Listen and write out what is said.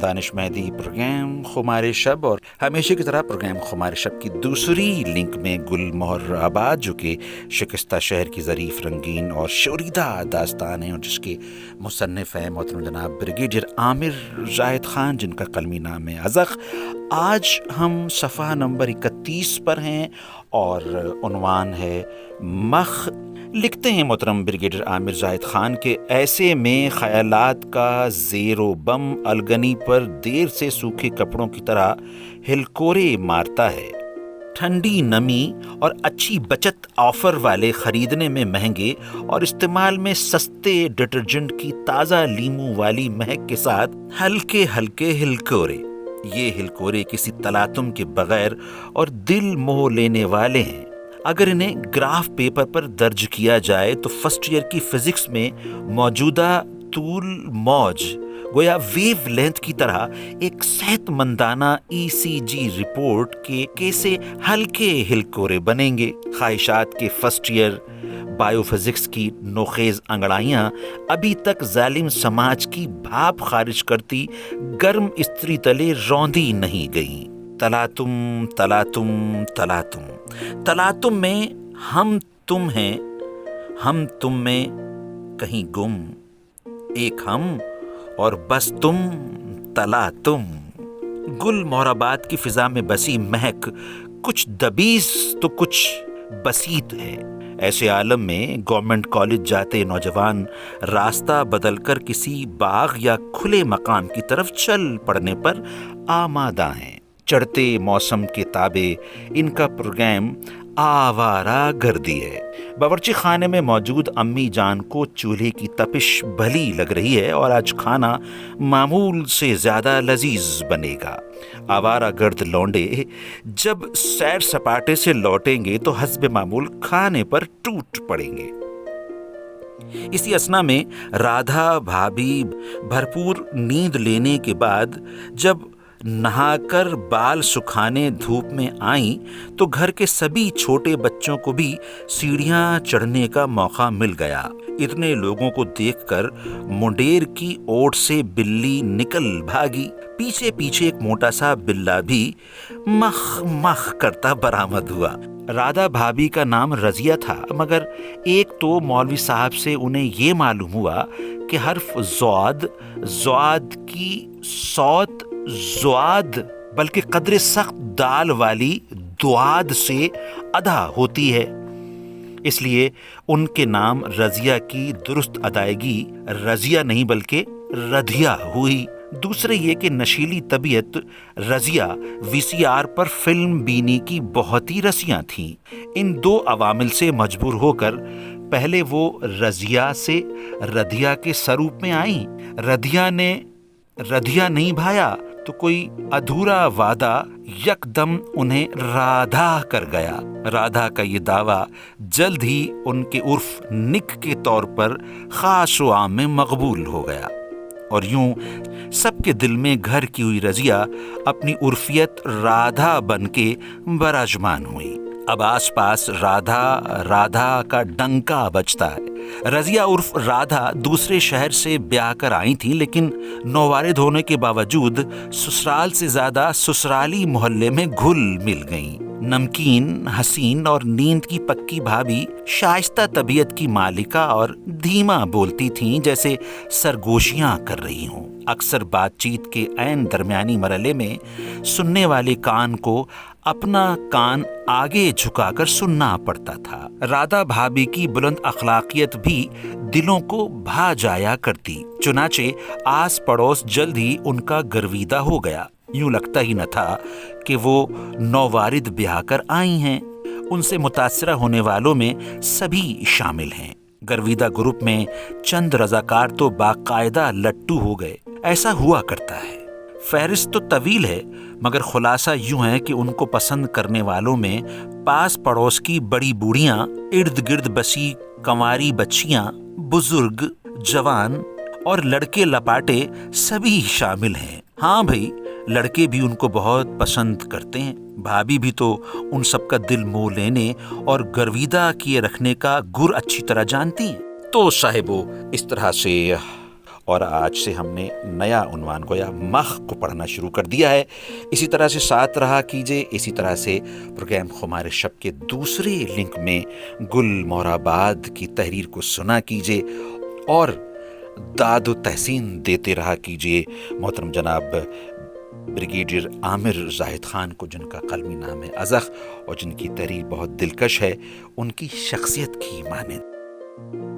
دانش مہدی، programme خمار شب، اور ہمیشہ کی طرح پروگرام خمار شب کی دوسری لنک میں گل مہر آباد، جو کہ شکستہ شہر کی ظریف، رنگین اور شوریدہ داستان ہے، اور جس کے مصنف ہیں محترم جناب بریگیڈیئر عامر زاہد خان، جن کا قلمی نام ہے ازخ۔ آج ہم صفحہ نمبر 31 پر ہیں اور عنوان ہے مخ۔ لکھتے ہیں محترم بریگیڈیئر عامر زاہد خان کہ ایسے میں خیالات کا زیر و بم الگنی پر دیر سے سوکھے کپڑوں کی طرح ہلکورے مارتا ہے۔ ٹھنڈی نمی اور اچھی بچت آفر والے خریدنے میں مہنگے اور استعمال میں سستے ڈٹرجنٹ کی تازہ لیموں والی مہک کے ساتھ ہلکے ہلکے ہلکورے۔ یہ ہلکورے کسی تلاطم کے بغیر اور دل موہ لینے والے ہیں۔ اگر انہیں گراف پیپر پر درج کیا جائے تو فرسٹ ایئر کی فزکس میں موجودہ طول موج گویا ویو لینتھ کی طرح ایک صحت مندانہ ECG رپورٹ کے کیسے ہلکے ہلکورے بنیں گے۔ خواہشات کے فرسٹ ایئر بائیو فزکس کی نوخیز انگڑائیاں ابھی تک ظالم سماج کی بھاپ خارج کرتی گرم استری تلے روندی نہیں گئیں۔ تلاطم تلاطم تلاطم، تلاطم میں ہم تم ہیں، ہم تم میں کہیں گم، ایک ہم اور بس تم تلاطم۔ گل مہرآباد کی فضا میں بسی مہک کچھ دبیس تو کچھ بسیط ہے۔ ایسے عالم میں گورنمنٹ کالج جاتے نوجوان راستہ بدل کر کسی باغ یا کھلے مقام کی طرف چل پڑنے پر آمادہ ہیں۔ چڑھتے موسم کے تابع ان کا پروگرام آوارہ گردی ہے۔ باورچی خانے میں موجود امی جان کو چولہے کی تپش بھلی لگ رہی ہے اور آج کھانا معمول سے زیادہ لذیذ بنے گا۔ آوارہ گرد لونڈے جب سیر سپاٹے سے لوٹیں گے تو حسب معمول کھانے پر ٹوٹ پڑیں گے۔ اسی اثنا میں رادھا بھابھی بھرپور نیند لینے کے بعد جب نہا کر بال سکھانے دھوپ میں آئیں تو گھر کے سبھی چھوٹے بچوں کو بھی سیڑھیاں چڑھنے کا موقع مل گیا۔ اتنے لوگوں کو دیکھ کر منڈیر کی اوٹ سے بلی نکل بھاگی۔ پیچھے پیچھے ایک موٹا سا بلا بھی مخ مخ کرتا برآمد ہوا۔ رادھا بھابھی کا نام رضیہ تھا، مگر ایک تو مولوی صاحب سے انہیں یہ معلوم ہوا کہ حرف زواد کی صوت زواد بلکہ قدر سخت دال والی دواد سے ادا ہوتی ہے، اس لیے ان کے نام رضیہ کی درست ادائیگی رضیہ نہیں بلکہ رضیہ ہوئی۔ دوسرے یہ کہ نشیلی طبیعت رضیہ VCR پر فلم بینی کی بہت ہی رسیاں تھیں۔ ان دو عوامل سے مجبور ہو کر پہلے وہ رضیہ سے رضیہ کے سروپ میں آئیں۔ رضیہ نے رضیہ نہیں بھایا تو کوئی ادھورا وعدہ یک دم انہیں رادھا کر گیا۔ رادھا کا یہ دعویٰ جلد ہی ان کے عرف نک کے طور پر خاص و عام میں مقبول ہو گیا، اور یوں سب کے دل میں گھر کی ہوئی رضیہ اپنی عرفیت رادھا بن کے براجمان ہوئی۔ اب آس پاس رادھا کا ڈنکا بجتا ہے۔ رضیہ عرف رادھا دوسرے شہر سے بیاہ کر آئی تھیں، لیکن نووارد ہونے کے باوجود سسرال سے زیادہ سسرالی محلے میں گھل مل گئیں۔ نمکین، حسین اور نیند کی پکی بھابھی شائستہ طبیعت کی مالکہ اور دھیما بولتی تھیں جیسے سرگوشیاں کر رہی ہوں۔ اکثر بات چیت کے عین درمیانی مرحلے میں سننے والے کان کو اپنا کان آگے جھکا کر سننا پڑتا تھا۔ رادھا بھابھی کی بلند اخلاقیت بھی دلوں کو بھا جایا کرتی، چنانچہ آس پڑوس جلد ہی ان کا گرویدہ ہو گیا۔ یوں لگتا ہی نہ تھا کہ وہ نووارد بیاہ کر آئی ہیں۔ ان سے متاثرہ ہونے والوں میں سبھی شامل ہیں۔ گرویدہ گروپ میں چند رضاکار تو باقاعدہ لٹو ہو گئے۔ ایسا ہوا کرتا ہے۔ فہرست تو طویل ہے، مگر خلاصہ یوں ہے کہ ان کو پسند کرنے والوں میں پاس پڑوس کی بڑی بوڑھیاں، ارد گرد بسی کنواری بچیاں، بزرگ، جوان اور لڑکے لپاٹے سبھی شامل ہیں۔ ہاں بھائی، لڑکے بھی ان کو بہت پسند کرتے ہیں۔ بھابھی بھی تو ان سب کا دل موہ لینے اور گرویدہ کیے رکھنے کا گر اچھی طرح جانتی ہیں۔ تو صاحبو، اس طرح سے اور آج سے ہم نے نیا عنوان گویا مخ کو پڑھنا شروع کر دیا ہے۔ اسی طرح سے ساتھ رہا کیجئے، اسی طرح سے پروگرام خمار شب کے دوسرے لنک میں گل مہر آباد کی تحریر کو سنا کیجئے اور داد و تحسین دیتے رہا کیجئے محترم جناب بریگیڈیئر عامر زاہد خان کو، جن کا قلمی نام ہے ازخ اور جن کی تحریر بہت دلکش ہے، ان کی شخصیت کی مانند۔